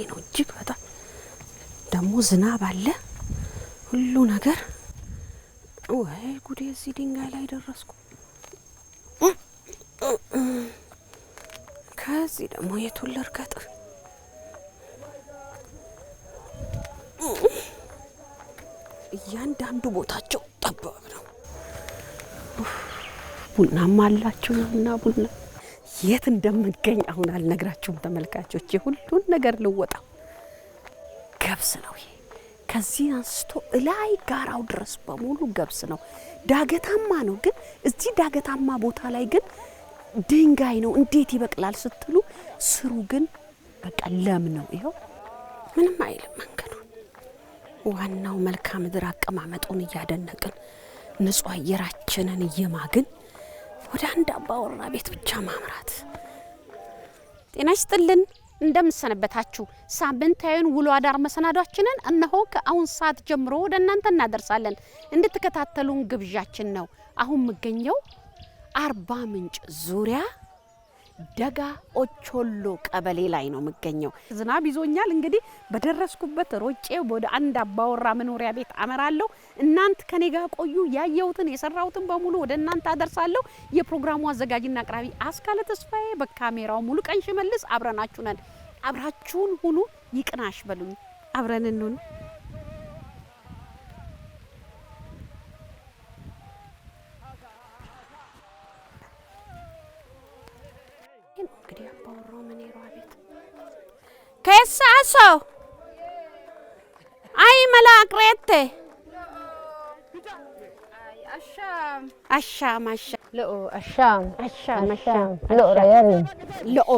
ነው እጅግ በጣም ደሞ ዝናብ አለ ሁሉ ነገር ወይ ጉዴ እዚህ ድንጋይ ላይ ደረስኩ ከዚህ ደሞ የቱን ልርገጥ እያንዳንዱ ቦታቸው ጠባብ ነው ቡናማ አላችሁ እና ቡና የት እንደምገኝ አሁን አልነግራችሁም ተመልካቾች ሁሉን ነገር ልወጣ ገብስ ነው ይሄ ከዚህ አንስቶ እላይ ጋራው ድረስ በሙሉ ገብስ ነው ዳገታማ ነው ግን እዚህ ዳገታማ ቦታ ላይ ግን ድንጋይ ነው እንዴት ይበቅላል ስትሉ ስሩ ግን በቃ ለም ነው ይሄው ምንም አይልም መንገዱ ዋናው መልካም ምድር አቀማመጡን ያደነቅን ንጹህ አየራችንን እየማግን ወደ አንድ አባወራ ቤት ብቻ ማምራት ጤና ይስጥልን እንደምሰነበታችሁ ሳምንታዊን ውሎ አዳር መሰናዷችንን እነሆ ከአሁን ሰዓት ጀምሮ ወደ እናንተ እናደርሳለን እንድትከታተሉን ግብዣችን ነው አሁን መገኘው አርባ ምንጭ ዙሪያ ደጋ ኦቾሎ ቀበሌ ላይ ነው መገኘው ዝናብ ይዞኛል እንግዲህ በደረስኩበት ሮጬ ወደ አንድ አባወራ መኖሪያ ቤት አመራለሁ እናንተ ከኔ ጋር ቆዩ ያየሁትን የሰራሁትን በሙሉ ወደ እናንተ አደርሳለሁ የፕሮግራሙ አዘጋጅና አቅራቢ አስካለ ተስፋዬ በካሜራው ሙሉ ቀን ሽመልስ አብረናችሁ ነን አብራችሁን ሁኑ ይቅናሽ በሉኝ አብረን እንሁን እንግዲህ አባወራው መኔሯ ቤት ከሳሶ አይ መላቅሬቴ አሻም لؤ الشام لؤ ريال لؤ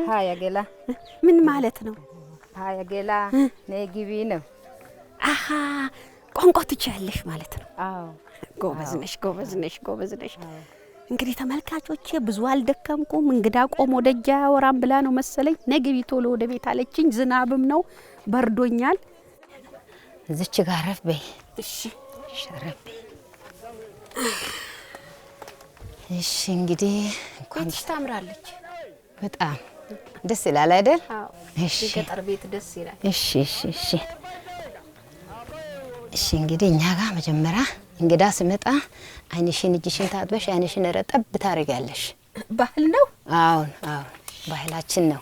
هاي جلا ምን ማለት ነው هاي جلا ነግቢ ነው አሃ ቋንቋ ትችያለሽ ማለት ነው አዎ ጎበዝ ነሽ እንግዲህ ተመልካቾቼ ብዙ አልደከምኩም እንግዳ ቆሞ ደጃ ወራም ብላ ነው መሰለኝ ነግቢ ቶሎ ወደ ቤት አለችኝ ዝናብም ነው በርዶኛል እዚች ጋር ረፍ በይ እሺ ሸረፍ እሺ እንግዲህ እንኳን ታምራለች በጣም ደስ ይላል አይደል አዎ እሺ ገጠር ቤት ደስ ይላል እሺ እንግዲህ እኛ ጋር መጀመሪያ እንግዳ ስመጣ አይንሽን እጅሽን ታጥበሽ አይንሽን ረጠብ ታረጋለሽ ባህል ነው አዎ ባህላችን ነው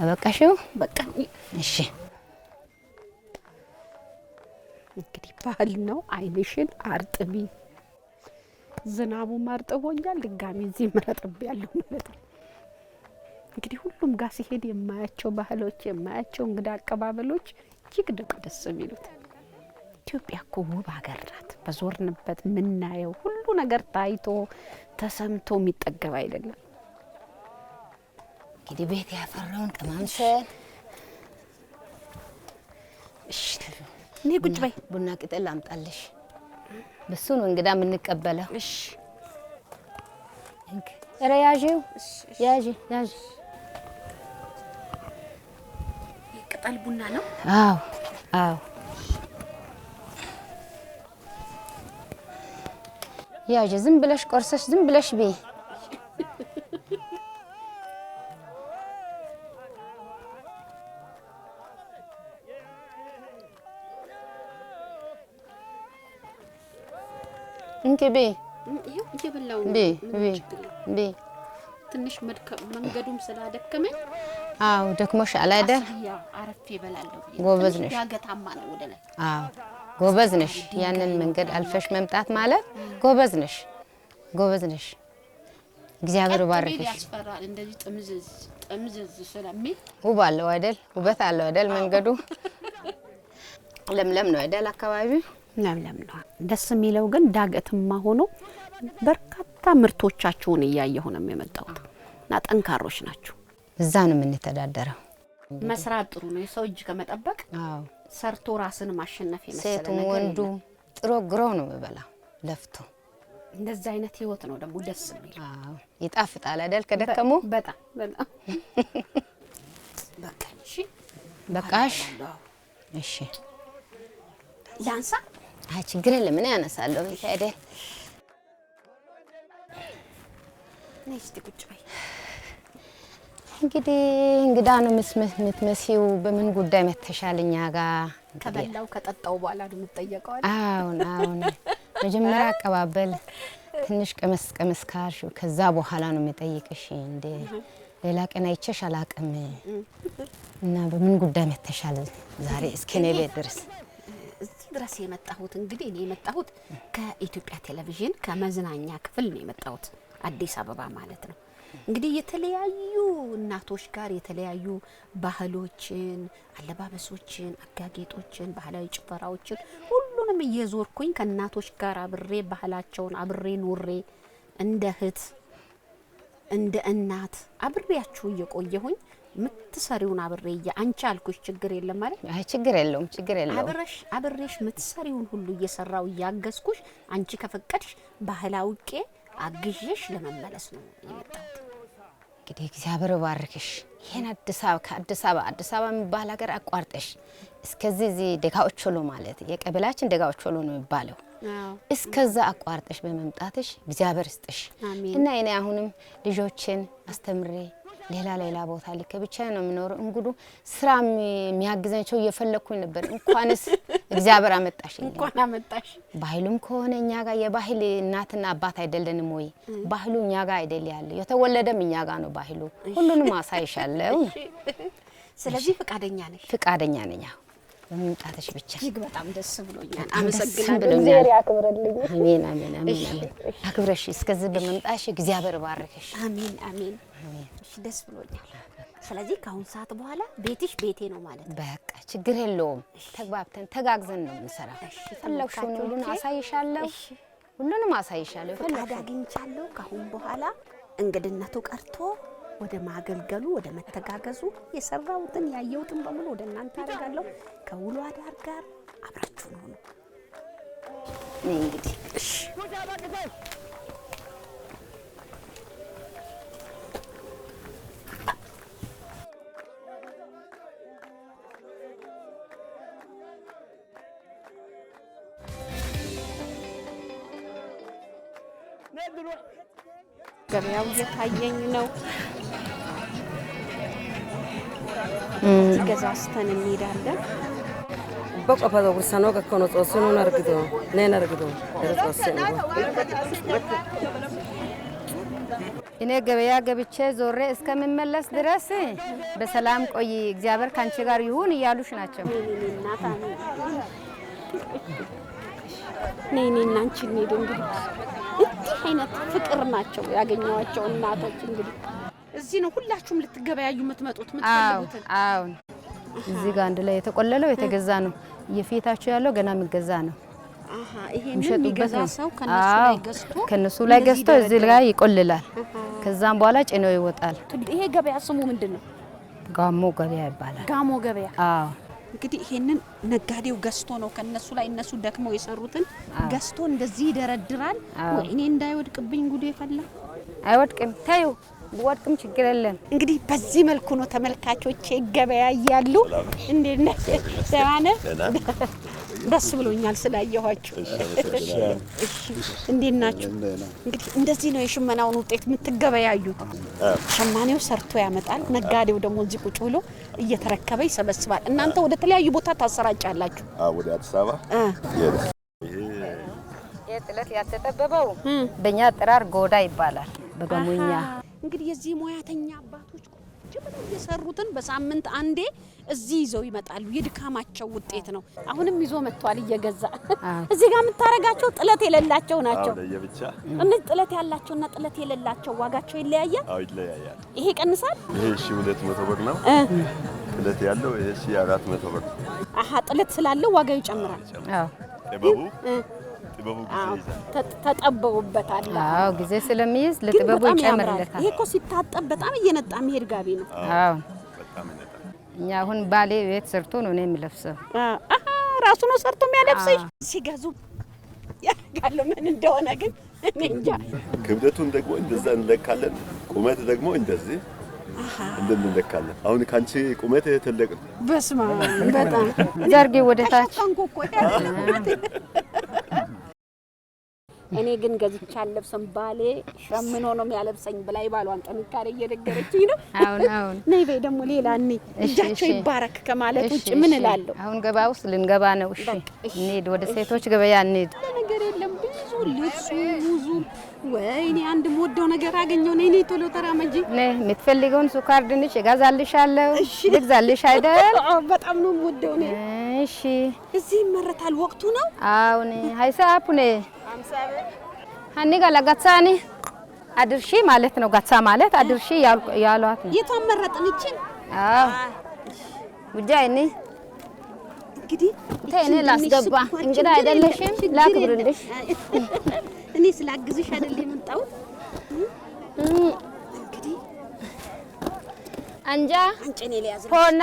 አበቃሽው በቃ እሺ እንግዲህ ባህል ነው አይንሽን አርጥቢ ዝናቡ ማርጥቦኛል ድጋሚ እዚህ መረጥብ ያለው ማለት ነው እንግዲህ ሁሉም ጋር ሲሄድ የማያቸው ባህሎች የማያቸው እንግዳ አቀባበሎች እጅግ ደስ የሚሉት ኢትዮጵያ እኮ ውብ ሀገር ናት በዞርንበት ምናየው ሁሉ ነገር ታይቶ ተሰምቶ የሚጠገብ አይደለም እንግዲህ ቤት ያፈራውን ቀማምሰን እሺ እኔ ቁጭ በይ ቡና ቅጠል አምጣልሽ በሱ ነው እንግዳ የምንቀበለው እሺ ረያጂው ያጂ ቅጠል ቡና ነው አዎ ያጂ ዝም ብለሽ ቆርሰሽ ዝም ብለሽ በይ እንከቤ ይሄው እየበላው ቢ ትንሽ መንገዱም ስላደከመኝ አው ደክሞሽ አላደር ያ አረፌ በላለሁ ጎበዝ ነሽ ያገታማ ነው ወደ ላይ አው ጎበዝ ነሽ ያንን መንገድ አልፈሽ መምጣት ማለት ጎበዝ ነሽ እግዚአብሔር ባርክሽ ያስፈራል እንደዚህ ጥምዝዝ ስለሚል ውበት አለው አይደል መንገዱ ለምለም ነው አይደል አካባቢው ለምለም ነው ደስ የሚለው ግን ዳገትማ ሆኖ በርካታ ምርቶቻቸውን እያየሁ ነው የመጣሁት እና ጠንካሮች ናቸው እዛ ነው የምንተዳደረው መስራት ጥሩ ነው የሰው እጅ ከመጠበቅ አዎ ሰርቶ ራስን ማሸነፍ የመሰለ ሴቱም ነገር ወንዱ ጥሮ ግሮ ነው የሚበላው ለፍቶ እንደዛ አይነት ህይወት ነው ደግሞ ደስ የሚል አዎ ይጣፍጣል አይደል ከደከሙ በጣም በቃሽ እሺ ላንሳ ችግር የለም ምን ያነሳለሁ አይደል ነስቲ ቁጭ በይ እንግዲህ እንግዳ ነው የምትመስዪው በምን ጉዳይ መተሻለኛ ጋር ከበላው ከጠጣው በኋላ ነው የምትጠየቀው አይደል? አሁን መጀመሪያ አቀባበል ትንሽ ቀመስ ካልሽ ከዛ በኋላ ነው የምጠይቅሽ እንደ ሌላ ቀን አይቼሽ አላቅም እና በምን ጉዳይ መተሻለ ዛሬ እስከ እኔ ቤት ድረስ እዚህ ድረስ የመጣሁት እንግዲህ እኔ የመጣሁት ከኢትዮጵያ ቴሌቪዥን ከመዝናኛ ክፍል ነው የመጣሁት አዲስ አበባ ማለት ነው። እንግዲህ የተለያዩ እናቶች ጋር የተለያዩ ባህሎችን፣ አለባበሶችን፣ አጋጌጦችን፣ ባህላዊ ጭፈራዎችን ሁሉንም እየዞርኩኝ ከእናቶች ጋር አብሬ ባህላቸውን አብሬ ኑሬ እንደ እህት እንደ እናት አብሬያችሁ እየቆየሁኝ ምትሰሪውን አብሬ አንቺ አልኩሽ ችግር የለም ማለት አይ ችግር የለውም አብሬሽ ምትሰሪውን ሁሉ እየሰራው ያገዝኩሽ አንቺ ከፈቀድሽ ባህላውቄ አግዤሽ ለመመለስ ነው የመጣሁት። እንግዲህ እግዚአብሔር ባርክሽ። ይሄን አዲስ አበባ የሚባል ሀገር አቋርጠሽ እስከዚህ ደጋዎቾሎ ማለት የቀበላችን ደጋዎቾሎ ነው የሚባለው እስከዛ አቋርጠሽ በመምጣትሽ እግዚአብሔር ይስጥሽ እና እኔ አሁንም ልጆችን አስተምሬ ሌላ ቦታ ልክ ብቻ ነው የምኖረው። እንግዲህ ስራ የሚያግዘንቸው እየፈለኩኝ ነበር። እንኳንስ እግዚአብሔር አመጣሽ። ባህሉም ከሆነ እኛ ጋር የባህል እናትና አባት አይደለንም ወይ? ባህሉ እኛ ጋር አይደል ያለ የተወለደም እኛ ጋር ነው ባህሉ። ሁሉንም አሳይሻለሁ። ስለዚህ ፍቃደኛ ነኝ። በመምጣትሽ ብቻ እጅግ በጣም ደስ ብሎኛል። አመሰግናለሁ። እግዚአብሔር ያክብርልኝ። አሜን። አክብረሽ እስከዚህ በመምጣትሽ እግዚአብሔር ባርክሽ። አሜን። እሺ ደስ ብሎኛል። ስለዚህ ከአሁን ሰዓት በኋላ ቤትሽ ቤቴ ነው ማለት ነው። በቃ ችግር የለውም። ተግባብተን ተጋግዘን ነው የምንሰራው። ፈለግሽውን ሁሉን አሳይሻለሁ። ፈቃድ አግኝቻለሁ። ከአሁን በኋላ እንግድነቱ ቀርቶ ወደ ማገልገሉ ወደ መተጋገዙ የሰራውትን ያየውትን በሙሉ ወደ እናንተ አደርጋለሁ። ከውሎ አዳር ጋር አብራችሁ ነው ነው እንግዲህ እሺ ገበያው እየታየኝ ነው። ገዛስተን እንሄዳለን። በቆፈዶ ጉርሳኖ ከኮኖ ጾስኑ ነርግዶ ነርግዶ ደረሰኝ እኔ ገበያ ገብቼ ዞሬ እስከምመለስ ድረስ በሰላም ቆይ፣ እግዚአብሔር ካንቺ ጋር ይሁን እያሉሽ ናቸው። ነይና አንቺ እንሂድ። እንግዲህ እንዲህ አይነት ፍቅር ናቸው ያገኘዋቸው እናቶች። እንግዲህ እዚህ ነው ሁላችሁም ልትገበያዩ የምትመጡት የምትፈልጉት? አዎ እዚህ ጋር አንድ ላይ የተቆለለው የተገዛ ነው። የፊታቸው ያለው ገና የሚገዛ ነው። ይሄንን የሚገዛ ሰው ከነሱ ላይ ገዝቶ እዚህ ላይ ይቆልላል። ከዛም በኋላ ጭነው ይወጣል። ይሄ ገበያ ስሙ ምንድነው? ጋሞ ገበያ ይባላል። ጋሞ ገበያ። አዎ እንግዲህ ይሄንን ነጋዴው ገዝቶ ነው ከነሱ ላይ እነሱ ደክመው የሰሩትን ገዝቶ እንደዚህ ይደረድራል። ወይኔ እንዳይወድቅብኝ ጉዴ ፈላ። አይወድቅም፣ ታዩ ወድቅም ችግር የለም። እንግዲህ በዚህ መልኩ ነው ተመልካቾቼ ገበያ ያያሉ። እንዴት ነህ? ደህና ነህ? ደስ ብሎኛል ስላየኋችሁ። እሺ እንዴት ናችሁ? እንግዲህ እንደዚህ ነው የሽመናውን ውጤት የምትገበያዩት። ሸማኔው ሰርቶ ያመጣል፣ ነጋዴው ደግሞ እዚህ ቁጭ ብሎ እየተረከበ ይሰበስባል። እናንተ ወደ ተለያዩ ቦታ ታሰራጫላችሁ? ወደ አዲስ አበባ ይሄ ጥለት ያተጠበበው በእኛ አጠራር ጎዳ ይባላል በጋሞኛ። እንግዲህ የዚህ ሙያተኛ አባቶች ጅምር የሰሩትን በሳምንት አንዴ እዚህ ይዘው ይመጣሉ። የድካማቸው ውጤት ነው። አሁንም ይዞ መጥቷል እየገዛ። እዚህ ጋር የምታረጋቸው ጥለት የሌላቸው ናቸው። ለየብቻ እነዚህ ጥለት ያላቸውና ጥለት የሌላቸው ዋጋቸው ይለያያል? አዎ ይለያያል። ይሄ ቀንሳል? ይሄ 200 ብር ነው። ጥለት ያለው ይሄ 400 ብር። ጥለት ስላለው ዋጋው ይጨምራል። ጥበቡ ጊዜ ይዛል። ተጠበውበታል። አዎ ጊዜ ስለሚይዝ ለጥበቡ ይጨምርለታል። ይሄ እኮ ሲታጠብ በጣም እየነጣ መሄድ ጋቢ ነው። አዎ በጣም ይነጣል። እኛ አሁን ባሌ ቤት ሰርቶ ነው እኔ የምለብሰው። ራሱ ነው ሰርቶ የሚያለብስሽ። ሲገዙ ያጋለ ምን እንደሆነ ግን እኔ እንጃ። ክብደቱን ደግሞ እንደዛ እንለካለን። ቁመት ደግሞ እንደዚህ እንደምንለካለን። አሁን ካንቺ ቁመት ትልቅ ነው። በስማ በጣም ዘርጌ ወደ ታች እኔ ግን ገዝቻ አለብሰም ባሌ ሸምኖ ነው የሚያለብሰኝ ብላይ ባሏን ጥንካሬ እየነገረችኝ ነው። አሁን ነይ በይ ደግሞ ሌላ እጃቸው ይባረክ ከማለት ውጭ ምን እላለሁ? አሁን ገበያ ውስጥ ልንገባ ነው። እሺ እንሂድ፣ ወደ ሴቶች ገበያ እንሂድ። ነገር የለም ብዙ ልብሱ ብዙ ወይኔ አንድ የምወደው ነገር አገኘው። ነይ ቶሎ ተራመጂ። ነይ የምትፈልገውን ሱካር ድንች እገዛልሻለሁ። ልግዛልሽ አይደል? በጣም ነው የምወደው ነይ። እሺ እዚህ ይመረታል ወቅቱ ነው። አሁን ሀይሳፑኔ ሀኒ ጋር ለጋሳኒ አድርሺ ማለት ነው። ጋሳ ማለት አድርሺ ያሏት ነው። የቷን መረጥን? እቺን? አዎ ጉጃይኒ እንግዲህ ተኔ ላስገባ እንግዳ አይደለሽም? ላክብርልሽ። እኔ ስላግዝሽ አይደል የመጣሁት። እንግዲህ አንጃ አንጨኔ ሊያዝ ፖና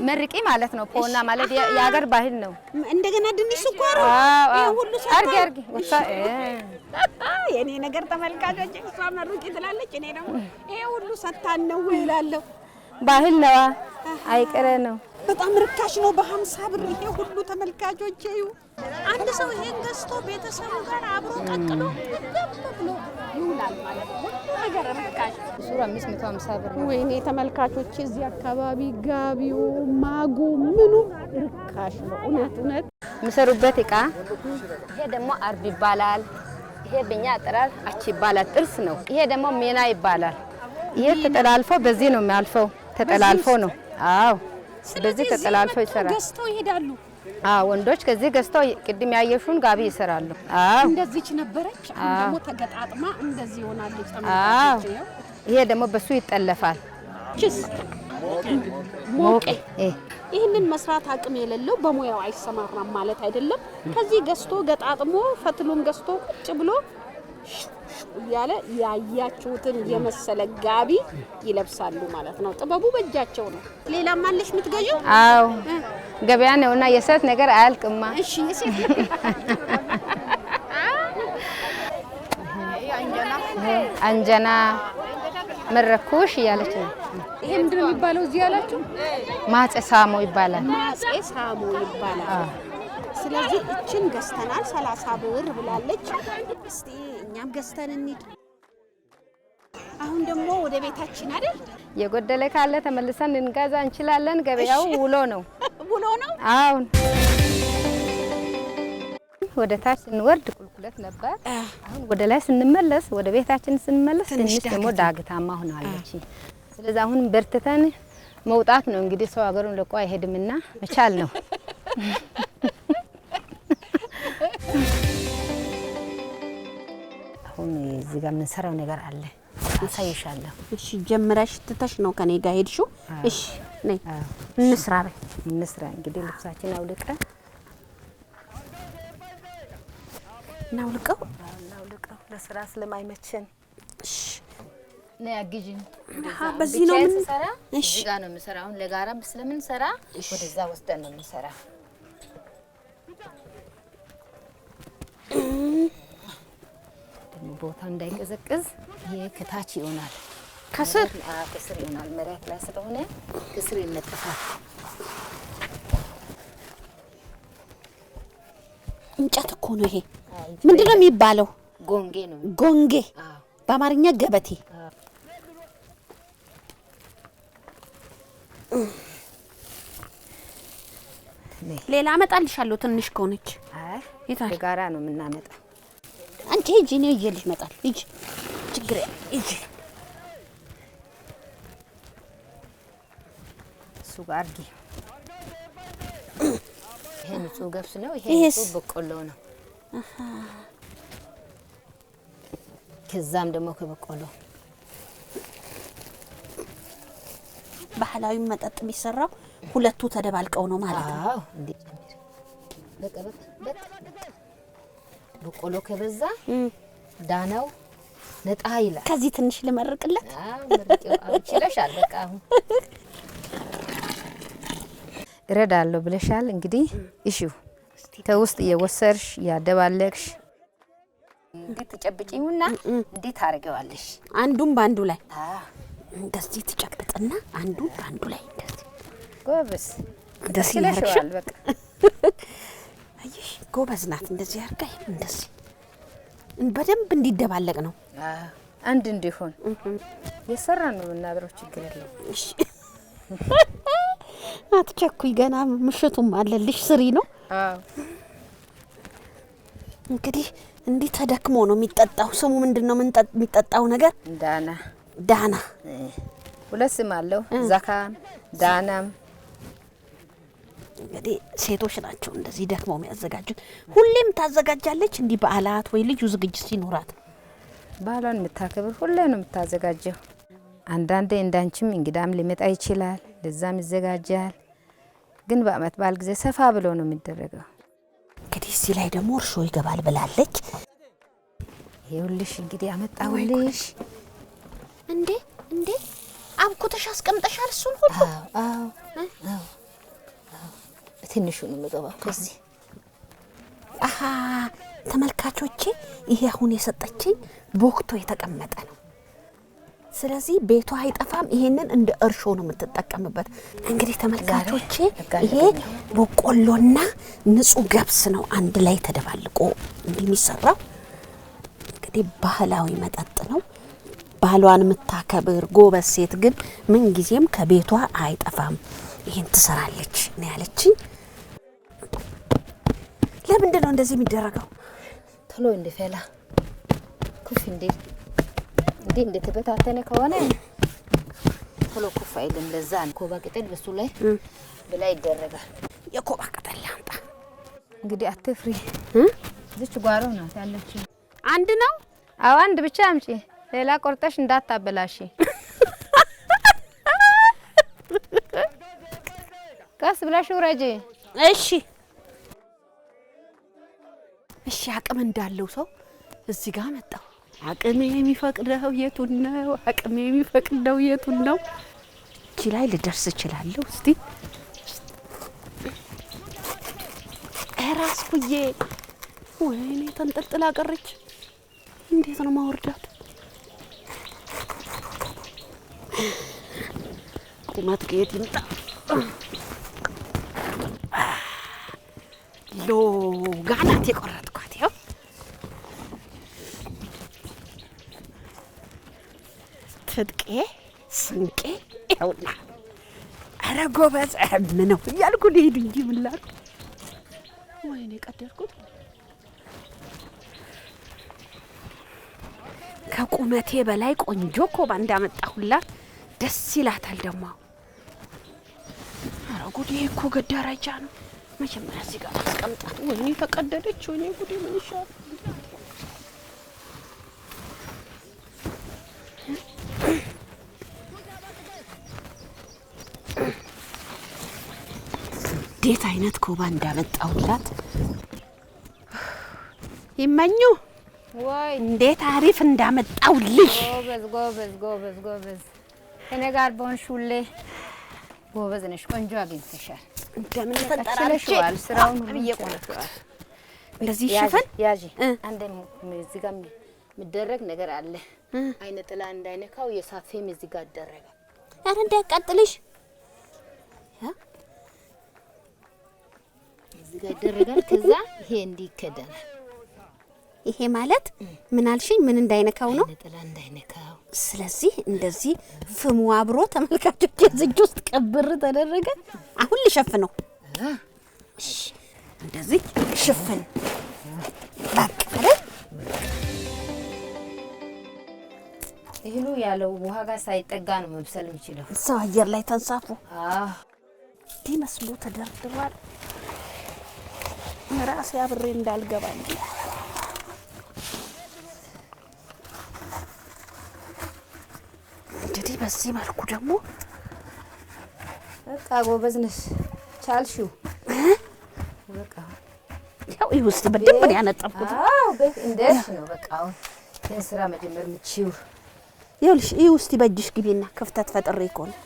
መርቂ ማለት ነው። ፖና ማለት የሀገር ባህል ነው። እንደገና ድንች ስኳር ሁሉ አርጊ ወጣ የኔ ነገር ተመልካቾች፣ እሷ መርቂ ትላለች፣ እኔ ደግሞ ይሄ ሁሉ ሰታን ነው እላለሁ። ባህል ነው፣ አይቀሬ ነው። በጣም ርካሽ ነው። በ50 ብር ይሄ ሁሉ ተመልካቾች እዩ። አንድ ሰው ይሄን ገዝቶ ቤተሰቡ ጋር አብሮ ቀቅሎ ብሎ ይውላል ማለት ነው። ነገር ርካሽ ሱራ 550 ብር ነው። ወይኔ ተመልካቾች፣ እዚህ አካባቢ ጋቢው ማጉ ምኑ ርካሽ ነው። እውነት የሚሰሩበት እቃ ይሄ ደግሞ አርብ ይባላል። ይሄ በእኛ አጠራር አቺ ይባላል። ጥርስ ነው። ይሄ ደግሞ ሜና ይባላል። ይሄ ተጠላልፎ በዚህ ነው የሚያልፈው። ተጠላልፎ ነው። አዎ በዚህ ተጠላልፎ ይሰራል። ገዝተው ይሄዳሉ። አዎ ወንዶች ከዚህ ገዝተው ቅድም ያየሹን ጋቢ ይሰራሉ። አዎ እንደዚህች ነበረች። አሁን ደግሞ ተገጣጥማ እንደዚህ ሆናለች። አዎ ይሄ ደግሞ በሱ ይጠለፋል። ቺስ ሞቄ ይህንን መስራት አቅም የሌለው በሙያው አይሰማራም ማለት አይደለም። ከዚህ ገዝቶ ገጣጥሞ ፈትሉን ገዝቶ ቁጭ ብሎ ያለ ያያችሁትን የመሰለ ጋቢ ይለብሳሉ ማለት ነው። ጥበቡ በእጃቸው ነው። ሌላም አለሽ የምትገዢው? አዎ ገበያ ነውና የሴት ነገር አያልቅማ። እሺ የሴት አንጀና መረኩሽ እያለች ነው። ይሄ ምንድን ነው የሚባለው እዚህ ያላችሁ? ማጼ ሳሞ ይባላል። ማጼ ሳሞ ይባላል። ስለዚህ እችን ገዝተናል 30 ብር ብላለች። እስቲ እኛም ገዝተን እንሂድ። አሁን ደግሞ ወደ ቤታችን አይደል? የጎደለ ካለ ተመልሰን እንገዛ እንችላለን። ገበያው ውሎ ነው። ውሎ ነው። አሁን ወደ ታች ስንወርድ ቁልቁለት ነበር። አሁን ወደ ላይ ስንመለስ ወደ ቤታችን ስንመለስ ትንሽ ደግሞ ዳግታማ ሆናለች። ስለዚህ አሁን በርትተን መውጣት ነው። እንግዲህ ሰው ሀገሩን ለቆ አይሄድምና መቻል ነው። አሁን እዚህ ጋር የምንሰራው ነገር አለ፣ አሳይሻለሁ። እሺ ጀምረሽ ትተሽ ነው ከኔ ጋር ሄድሽው? እሺ ነይ እንስራ በይ። እንስራ እንግዲህ ልብሳችን አውልቀን እናውልቀው ለስራ ስለማይመቸን። እሺ ነይ አግዢኝ። በዚህ ነው ምን ሰራ? እሺ ጋር ነው የምሰራው። አሁን ለጋራም ስለምንሰራ ወደዛ ወስደን ነው የምንሰራ። ቦታ እንዳይቀዘቅዝ ይሄ ከታች ይሆናል። ከስር ይሆናል። መሬት ላይ ስለሆነ ከስር ይነጠፋል። እንጨት እኮ ነው ይሄ። ምንድነው የሚባለው? ጎንጌ ነው። ጎንጌ በአማርኛ ገበቴ። ሌላ አመጣልሻለሁ ትንሽ ከሆነች። አይ ጋራ ነው የምናመጣው። አንቺ ሂጂ፣ እኔ ይዤልሽ እመጣለሁ። ሂጂ፣ ችግር ሂጂ። እሱ ጋር አድርጊ። ይሄ ንጹህ ገብስ ነው። ይሄ ንጹህ በቆሎ ነው። ከዛም ደግሞ ከበቆሎ ባህላዊ መጠጥ የሚሰራው ሁለቱ ተደባልቀው ነው ማለት ነው። አዎ እንዴ! በቃ በቆሎ ከበዛ ዳናው ነጣ ይላል። ከዚህ ትንሽ ልመርቅለት። አዎ መርቂው ይችላል። በቃ አሁን እረዳለሁ ብለሻል። እንግዲህ እሺ ከውስጥ እየወሰርሽ ያደባለቅሽ እንዴት ተጨብጪውና እንዴት ታረጋዋለሽ? አንዱን ባንዱ ላይ እንደዚህ ትጨብጥና አንዱን ባንዱ ላይ እንደዚህ። ጎበዝ እንደዚህ ይለሻል። በቃ አይሽ ጎበዝ ናት። እንደዚህ አርጋ እንደዚህ በደንብ እንዲደባለቅ ነው። አንድ እንዲሆን የሰራ ነው እናብረው ችግር የለው። እሺ አትቸኩይ፣ ገና ምሽቱም አለልሽ ስሪ ነው። እንግዲህ እንዲህ ተደክሞ ነው የሚጠጣው። ስሙ ምንድነው የሚጠጣው ነገር? ዳና። ሁለት ስም አለው፣ ዘካም ዳናም። እንግዲህ ሴቶች ናቸው እንደዚህ ደክመው የሚያዘጋጁት። ሁሌም ታዘጋጃለች እንዲህ በዓላት ወይ ልዩ ዝግጅት ሲኖራት? ባህሏን የምታከብር ሁሌ ነው የምታዘጋጀው። አንዳንዴ እንዳንቺም እንግዳም ሊመጣ ይችላል፣ ለዛም ይዘጋጃል። ግን በአመት በዓል ጊዜ ሰፋ ብሎ ነው የሚደረገው። እንግዲህ እዚህ ላይ ደግሞ እርሾ ይገባል ብላለች። ይኸውልሽ እንግዲህ አመጣሁልሽ። እንዴ አብኩተሽ አስቀምጠሻል እሱን ሁሉ? አዎ ትንሹ ነው የምገባው ከዚህ። ተመልካቾቼ ይሄ አሁን የሰጠችኝ ቦክቶ የተቀመጠ ነው። ስለዚህ ቤቷ አይጠፋም። ይሄንን እንደ እርሾ ነው የምትጠቀምበት። እንግዲህ ተመልካቾቼ ይሄ በቆሎና ንጹህ ገብስ ነው አንድ ላይ ተደባልቆ እንደሚሰራው። እንግዲህ ባህላዊ መጠጥ ነው። ባህሏን የምታከብር ጎበዝ ሴት ግን ምን ጊዜም ከቤቷ አይጠፋም። ይሄን ትሰራለች ነው ያለችኝ። ለምንድን ነው እንደዚህ የሚደረገው? ቶሎ እንዲፈላ ኩፍ እንዲል እንደተበታተነ ከሆነ ቶሎ ኩፍ አይልም። ለዛ ነው ኮባ ቅጠል በሱ ላይ ብላ ይደረጋል። የኮባ ቅጠል ላምጣ። እንግዲህ አትፍሪ። እዚች ጓሮ ናት ያለችው። አንድ ነው? አዎ አንድ ብቻ አምጪ። ሌላ ቆርጠሽ እንዳታበላሽ። ቀስ ብለሽ ውረጂ። እሺ አቅም እንዳለው ሰው እዚህ ጋር መጣው። አቅም የሚፈቅደው የቱን ነው? አቅም የሚፈቅደው የቱን ነው? እቺ ላይ ልደርስ እችላለሁ። እስቲ እራስኩዬ ወይኔ ተንጠልጥላ ቀረች። እንዴት ነው ማወርዳት? ቁመት ከየት ይምጣ? ጋናት የቆረጥኳት ይኸው። ትጥቄ ስንቄ ይኸውና። ኧረ ጎበዝ ምነው እያልኩ ልሂድ እንጂ ምን ላድርግ? ወይኔ ቀደድኩት። ከቁመቴ በላይ ቆንጆ ኮባ እንዳመጣሁላት ደስ ይላታል ደግሞ። ኧረ ጉዴ እኮ ገዳራጃ ነው። መጀመሪያ እዚህ ጋር አስቀምጣት። ወይኔ ተቀደደች። ወይኔ ጉዴ ምን ይሻላል? እንዴት አይነት ኮባ እንዳመጣሁላት ይመኙ። ወይ እንዴት አሪፍ እንዳመጣሁልሽ። ጎበዝ እኔ ጋር በሆንሽ ሁሌ ጎበዝ ነሽ። ቆንጆ አግኝተሻል። እንደምን ተጠራለሽ? ስራውን እየቆለፈዋል። እንደዚህ ሽፈን ያጂ አንዴ እዚህ ጋር የሚደረግ ነገር አለ። አይነ ጥላ እንዳይነካው የሳት ፌም እዚህ ጋር ይደረጋል። ኧረ እንዳያቃጥልሽ እዚህ ጋር ይደረጋል። ከዛ ይሄ እንዲከደናል። ይሄ ማለት ምን አልሽኝ? ምን እንዳይነካው ነው? አይነ ጥላ እንዳይነካው። ስለዚህ እንደዚህ ፍሙ አብሮ ተመልካቾች እዚህ ውስጥ ቀብር ተደረገ። አሁን ልሸፍነው። እሺ እንደዚህ ሽፍን በቃ አይደል? እህሉ ያለው ውሃ ጋር ሳይጠጋ ነው መብሰል የሚችለው። እዛው አየር ላይ ተንሳፉ። እንዲህ መስሎ ተደርድሯል። ራሴ አብሬ እንዳልገባ እንጂ እንግዲህ በዚህ መልኩ ደግሞ በቃ ጎበዝ ነሽ፣ ቻልሽው። በቃ ያው ይውስጥ በደንብ ነው ያነጠፍኩት። እንደሽ ነው በቃ አሁን ይሄን ስራ መጀመር ምቺው። ይኸውልሽ ይውስጥ በእጅሽ ግቢና ክፍተት ፈጥሬ እኮ ነው።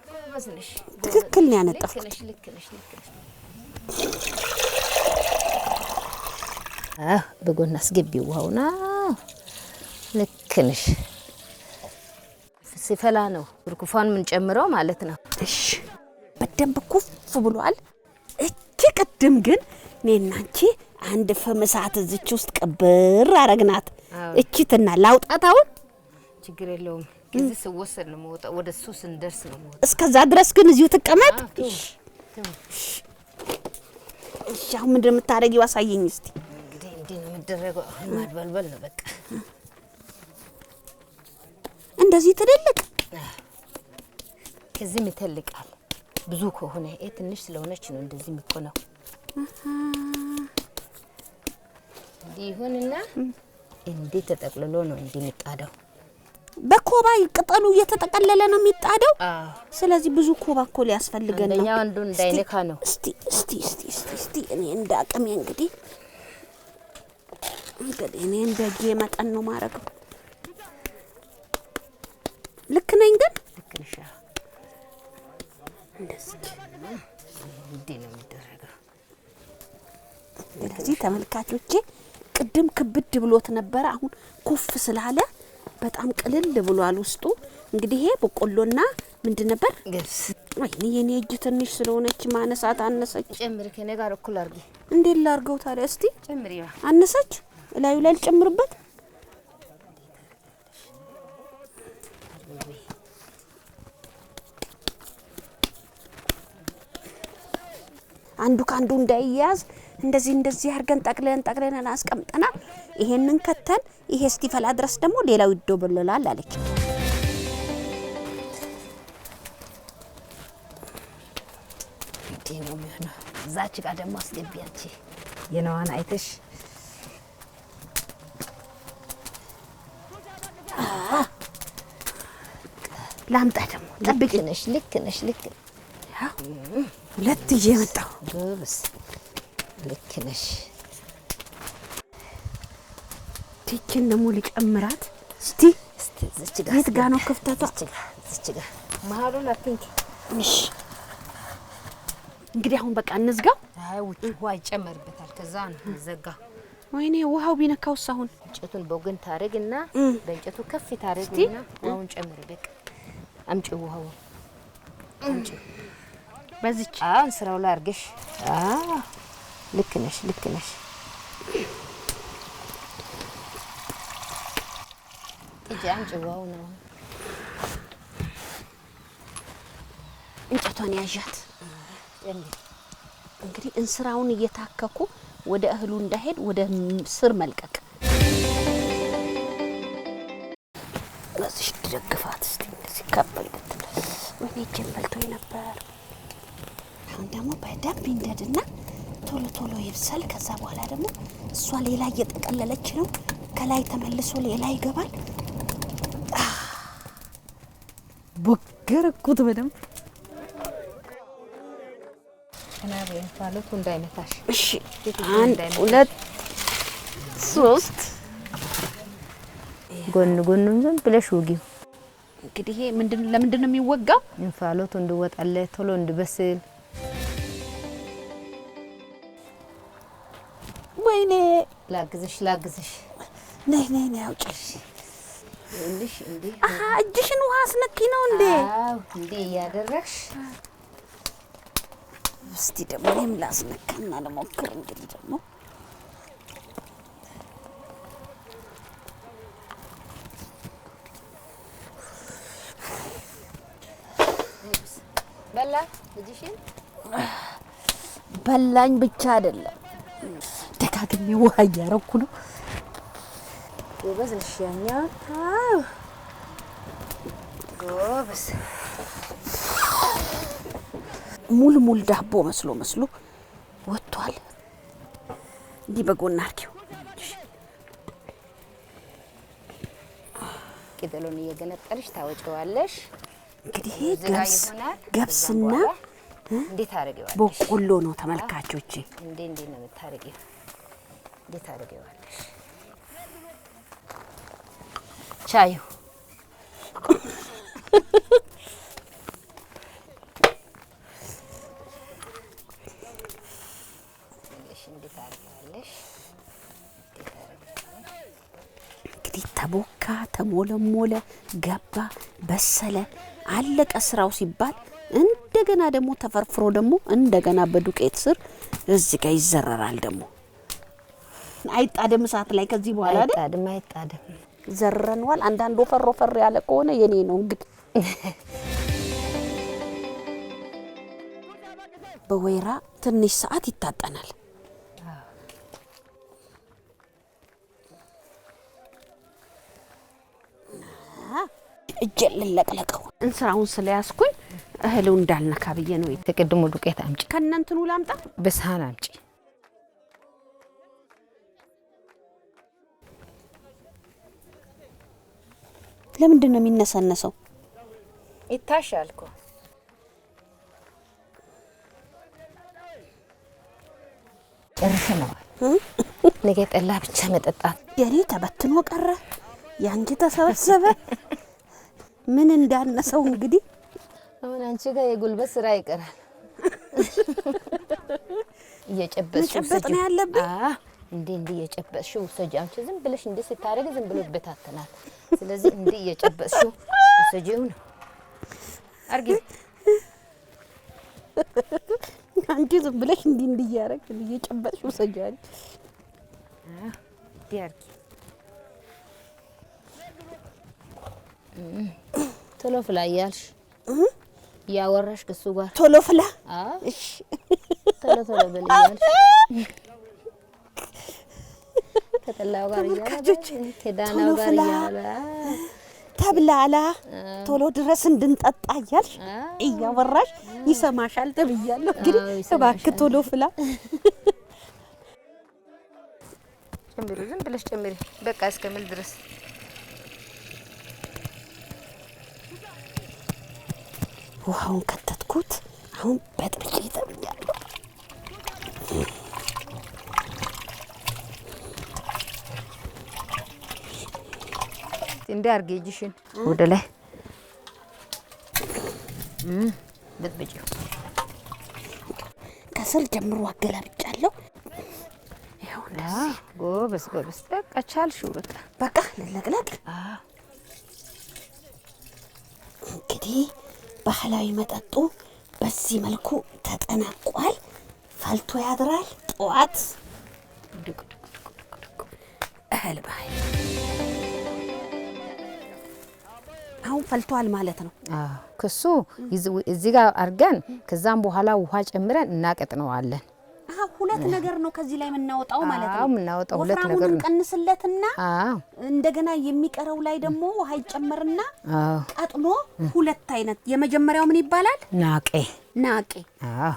ጎበዝ ነሽ፣ ትክክል ነው ያነጠፍኩት። ልክ ነሽ። በጎን አስገቢው ውሃውና ልክ ነሽ። ሲፈላ ነው ብርኩፋን ምን ጨምረው ማለት ነው። እሺ በደንብ ኩፍ ብሏል። እቺ ቅድም ግን እኔና አንቺ አንድ ፍም እሳት እዚች ውስጥ ቅብር አረግናት። እቺትና ላውጣት አሁን ችግር የለውም። ከዚህ ስወሰድ ነው የምወጣው። ወደ እሱ ስንደርስ ነው የምወጣው። እስከዛ ድረስ ግን እዚሁ ትቀመጥ። እሺ አሁን ምንድን ነው የምታደርጊው? አሳየኝ እስቲ። እንግዲህ እንዲህ ነው የሚደረገው። አሁን ማድበልበል ነው በቃ። እንደዚህ ትልልቅ ከዚህ ይተልቃል። ብዙ ከሆነ ትንሽ ስለሆነች ነው እንደዚህ የሚቆነው። ይሁንና እንዴት ተጠቅልሎ ነው እንዲህ የሚጣደው? በኮባ ቅጠሉ እየተጠቀለለ ነው የሚጣደው። ስለዚህ ብዙ ኮባ እኮ ሊያስፈልገን ነው። አንደኛው አንዱ እንዳይነካ ነው። እስቲ እኔ እንደ አቅሜ እንግዲህ እኔ እንደ እጄ መጠን ነው ማረገው። ልክ ነኝ ግን? ልክ ነሽ። እንደዚህ እንዲህ ነው የሚደረገው። ስለዚህ ተመልካቾቼ ቅድም ክብድ ብሎት ነበር። አሁን ኩፍ ስላለ በጣም ቅልል ብሏል ውስጡ። እንግዲህ ይሄ በቆሎና ምንድን ነበር? ገብስ። ወይኔ የኔ እጅ ትንሽ ስለሆነች ማነሳት አነሰች። ጨምሪ፣ ከኔ ጋር እኩል አድርጊ። እንዴት ላድርገው ታዲያ? እስቲ ጨምሪ። አነሰች። እላዩ ላይ ልጨምርበት። አንዱ ካንዱ እንዳይያዝ እንደዚህ አድርገን ጠቅለለን አስቀምጠና ይሄንን ከተን ይሄ እስቲፈላ ድረስ ደግሞ ሌላው ይዶበለላል አለች። እንዴ ነው የሚሆነው። እዛች ጋር ደግሞ አስገቢያች የነዋን አይተሽ። ላምጣ ደግሞ ልክ ነሽ። ሁለት ይዤ መጣሁ። ጎበዝ፣ ልክ ነሽ። ቲችን ደግሞ ልጨምራት እስቲ። እዚች ጋር የት ጋር ነው ክፍተቷ? እዚች ጋር መሀሉን አትንኪ። እሺ እንግዲህ አሁን በቃ እንዝጋው። አይ ውሃ ይጨመርበታል። ከዛ ነው ዘጋ። ወይኔ ውሃው ቢነካውስ? አሁን እንጨቱን በወገን ታረግና በእንጨቱ ከፍ ታረግና ውሃውን ጨምሪ። በቃ አምጪ ውሃውን አምጪ። በዚች ስራው ላይ አድርገሽ። ልክ ነሽ። እጂ አምጪ ውሃውን። እንጨቷን ያዣት። እንግዲህ እንስራውን እየታከኩ ወደ እህሉ እንዳይሄድ ወደ ስር መልቀቅ። በዚህ ደግፋት እስቲ። እንደዚህ ከበል ብትል ወይኔ እጄን በልቶኝ ነበር። አሁን ደግሞ በደንብ ይንደድና ቶሎ ይብሰል። ከዛ በኋላ ደግሞ እሷ ሌላ እየጠቀለለች ነው። ከላይ ተመልሶ ሌላ ይገባል። ቦገረኩት በደንብ። እንፋሎቱ እንዳይመታሽ። እሺ 1 2 3 ጎኑን ዝም ብለሽ ውጊው። እንግዲህ ለምንድን ነው የሚወጋው? እንፋሎቱ እንዲወጣለት ቶሎ እንዲበስል። ወይኔ ላግዝሽ። ነይ አውጪሽ። እንዴ እጅሽን ውሃ አስነኪ ነው እንዴ? እንዴ እያደረግሽ። እስቲ ደግሞ እኔም ላስነካና ለሞክር። እንግዲህ ደግሞ በላኝ ብቻ አይደለም ደጋግሜ ውሃ እያረኩ ነው። ጎበዝ ነሽ። ያኛ ጎበዝ። ሙልሙል ዳቦ መስሎ ወጥቷል። እንዲህ በጎን አርኪው። ቅጠሉን እየገነጠልሽ ታወጪዋለሽ። እንግዲህ ገብስና እንዴት አድርገዋለሽ? በቆሎ ነው ተመልካቾቼ። እንዴት ነው የምታደርጊው? እንዴት አድርገዋለሽ? ቻዩ እንግዲህ ተቦካ፣ ተሞለሞለ፣ ገባ፣ በሰለ፣ አለቀ ስራው ሲባል እንደገና ደግሞ ተፈርፍሮ ደግሞ እንደገና በዱቄት ስር እዚህ ጋር ይዘረራል። ደግሞ አይጣደም እሳት ላይ ከዚህ በኋላ አይጣደም ዘረንዋል። አንዳንድ ወፈር ያለ ከሆነ የኔ ነው እንግዲህ። በወይራ ትንሽ ሰዓት ይታጠናል። እጄን ልለቅለቀው እንስራውን ስለያዝኩኝ እህሉ እንዳልነካ ብዬ ነው። ተቀድሞ ዱቄት አምጪ፣ ከነንትኑ ላምጣ፣ በሳህን አምጪ። ለምንድን ነው የሚነሰነሰው? ይታሻል እኮ ጨርሰናል። ነገ ጠላ ብቻ መጠጣት። የኔ ተበትኖ ቀረ፣ ያንቺ ተሰበሰበ። ምን እንዳነሰው እንግዲህ። አሁን አንቺ ጋር የጉልበት ስራ ይቀራል። እየጨበጥሽው ነው ያለብኝ። እንዴ እየጨበጥሽው ሰጂ። አንቺ ዝም ብለሽ እንዴ ስታረግ ዝም ብሎ በታተናል። ስለዚህ እንዴ እየጨበጥሽው ሰጂው ነው አርጊ። አንቺ ዝም ብለሽ እንዴ እያረግ እየጨበጥሽው ሰጂው ዲያርጊ። ቶሎ ፍላ እያልሽ እያወራሽ ከሱ ጋር ቶሎ ፍላ። እሺ ቶሎ በል እያልሽ ከጠላው ጋር እያለች ከዳናው ጋር እያለ ተብላላ ቶሎ ድረስ እንድንጠጣ እያልሽ እያወራሽ ይሰማሻል ተብያለሁ። እንግዲህ እባክህ ቶሎ ፍላ። ጨምሪ፣ ዝም ብለሽ ጨምሪ። በቃ እስከምል ድረስ ውሃውን ከተትኩት። አሁን በጥብጬ ተብያለሁ። እንደ አርጌ እጅሽን ወደ ላይ በጥብጬው ከስር ጀምሮ አገላብጫለሁ። ይኸው እንደዚህ። ጎበዝ። በቃ ቻልሽው። በቃ ልለቅለቅ። እንግዲህ ባህላዊ መጠጡ በዚህ መልኩ ተጠናቋል። ፈልቶ ያድራል። ጠዋት እህል ባይ አሁን ፈልቷል ማለት ነው። ክሱ እዚህ ጋር አርገን ከዛም በኋላ ውሃ ጨምረን እናቀጥነዋለን። ሁለት ነገር ነው ከዚህ ላይ የምናወጣው ማለት ነው። የምናወጣው ሁለት ነገር ነው። ቀንስለትና እንደገና የሚቀረው ላይ ደግሞ ውሃ ይጨመርና ቀጥኖ ሁለት አይነት። የመጀመሪያው ምን ይባላል? ናቄ።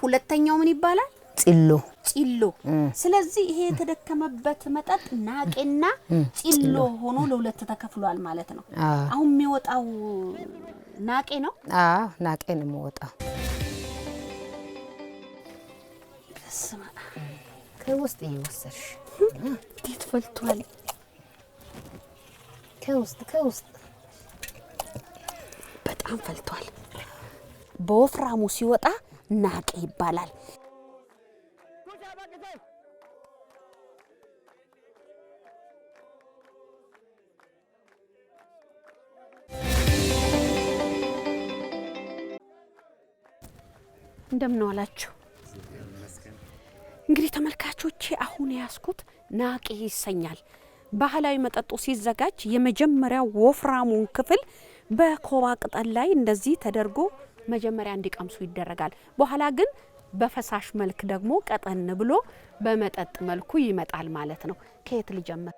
ሁለተኛው ምን ይባላል? ፂሎ። ስለዚህ ይሄ የተደከመበት መጠጥ ናቄና ፂሎ ሆኖ ለሁለት ተከፍሏል ማለት ነው። አሁን የሚወጣው ናቄ ነው። ናቄ ነው የሚወጣው። ከውስጥ እየወሰድሽ እንዴት ፈልቷል! ከውስጥ በጣም ፈልቷል። በወፍራሙ ሲወጣ ናቄ ይባላል። እንደምን ዋላችሁ? እንግዲህ ተመልካቾቼ አሁን ያስኩት ናቄ ይሰኛል። ባህላዊ መጠጡ ሲዘጋጅ የመጀመሪያው ወፍራሙን ክፍል በኮባ ቅጠል ላይ እንደዚህ ተደርጎ መጀመሪያ እንዲቀምሱ ይደረጋል። በኋላ ግን በፈሳሽ መልክ ደግሞ ቀጠን ብሎ በመጠጥ መልኩ ይመጣል ማለት ነው። ከየት ልጀምር?